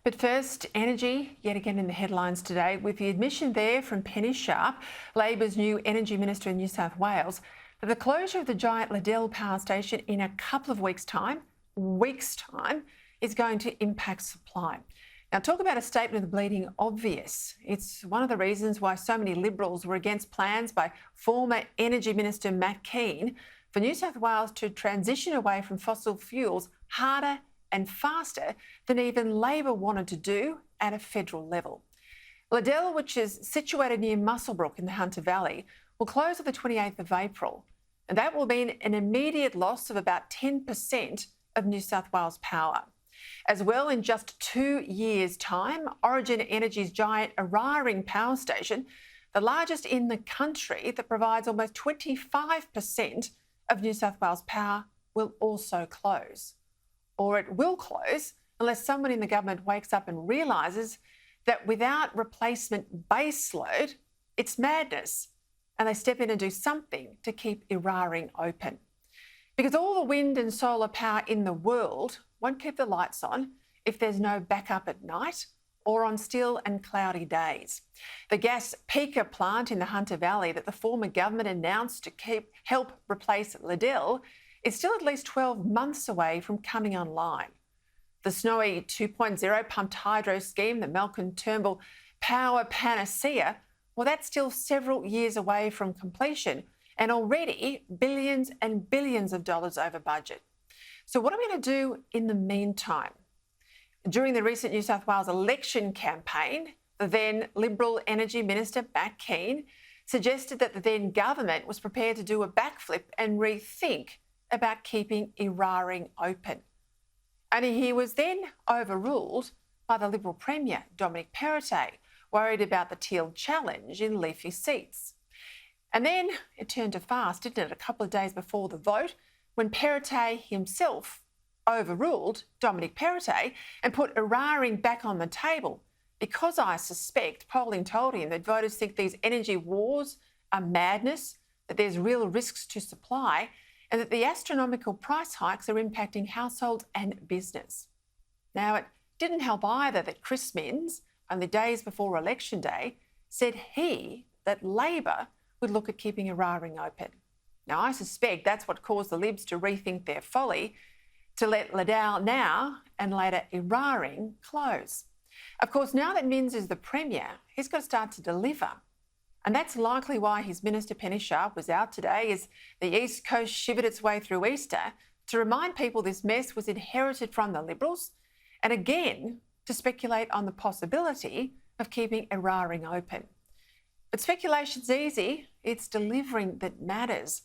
But first, energy, yet again in the headlines today, with the admission there from Penny Sharp, Labor's new Energy Minister in New South Wales, that the closure of the giant Liddell power station in a couple of weeks' time, is going to impact supply. Now, talk about a statement of the bleeding obvious. It's one of the reasons why so many Liberals were against plans by former Energy Minister Matt Keane for New South Wales to transition away from fossil fuels harder and faster than even Labor wanted to do at a federal level. Liddell, which is situated near Muswellbrook in the Hunter Valley, will close on the 28th of April, and that will mean an immediate loss of about 10% of New South Wales power. As well, in just 2 years' time, Origin Energy's giant Eraring power station, the largest in the country that provides almost 25% of New South Wales power, will also close. Or it will close unless someone in the government wakes up and realises that without replacement baseload, it's madness, and they step in and do something to keep Eraring open. Because all the wind and solar power in the world won't keep the lights on if there's no backup at night or on still and cloudy days. The gas peaker plant in the Hunter Valley that the former government announced to help replace Liddell is still at least 12 months away from coming online. The Snowy 2.0 pumped hydro scheme, the Malcolm Turnbull power panacea, well, that's still several years away from completion and already billions and billions of dollars over budget. So what are we going to do in the meantime? During the recent New South Wales election campaign, the then Liberal Energy Minister, Matt Keane, suggested that the then government was prepared to do a backflip and rethink about keeping Eraring open. And he was then overruled by the Liberal Premier, Dominic Perrottet, worried about the Teal challenge in leafy seats. And then it turned to fast, didn't it, a couple of days before the vote, when Perrottet himself overruled Dominic Perrottet and put Eraring back on the table, because I suspect polling told him that voters think these energy wars are madness, that there's real risks to supply, and that the astronomical price hikes are impacting households and business. Now, it didn't help either that Chris Minns, only days before election day, said that Labor would look at keeping Eraring open. Now, I suspect that's what caused the Libs to rethink their folly to let Liddell now and later Eraring close. Of course, now that Minns is the Premier, he's got to start to deliver. And that's likely why his Minister Penny Sharp was out today as the East Coast shivered its way through Easter to remind people this mess was inherited from the Liberals, and again to speculate on the possibility of keeping Eraring open. But speculation's easy, it's delivering that matters.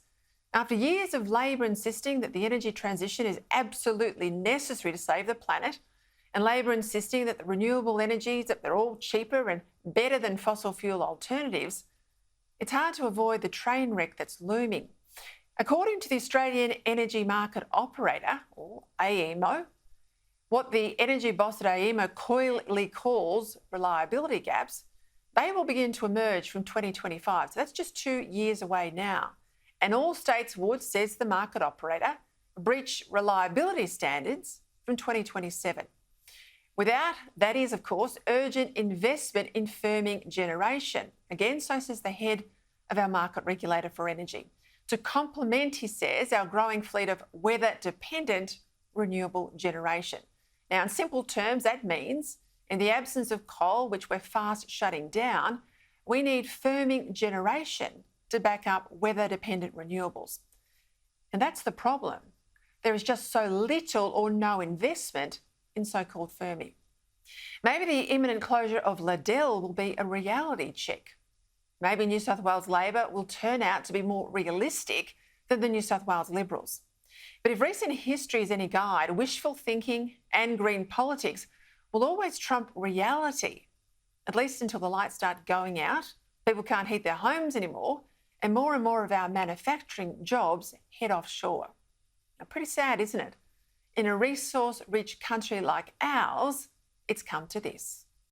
After years of Labor insisting that the energy transition is absolutely necessary to save the planet, and Labor insisting that the renewable energies, that they're all cheaper and better than fossil fuel alternatives, it's hard to avoid the train wreck that's looming. According to the Australian Energy Market Operator, or AEMO, what the energy boss at AEMO coyly calls reliability gaps, they will begin to emerge from 2025. So that's just 2 years away now. And all states would, says the market operator, breach reliability standards from 2027. Without, that is, of course, urgent investment in firming generation. Again, so says the head of our market regulator for energy. To complement, he says, our growing fleet of weather-dependent renewable generation. Now, in simple terms, that means in the absence of coal, which we're fast shutting down, we need firming generation to back up weather-dependent renewables. And that's the problem. There is just so little or no investment in so-called firming. Maybe the imminent closure of Liddell will be a reality check. Maybe New South Wales Labor will turn out to be more realistic than the New South Wales Liberals. But if recent history is any guide, wishful thinking and green politics will always trump reality, at least until the lights start going out, people can't heat their homes anymore, and more of our manufacturing jobs head offshore. Now, pretty sad, isn't it? In a resource-rich country like ours, it's come to this.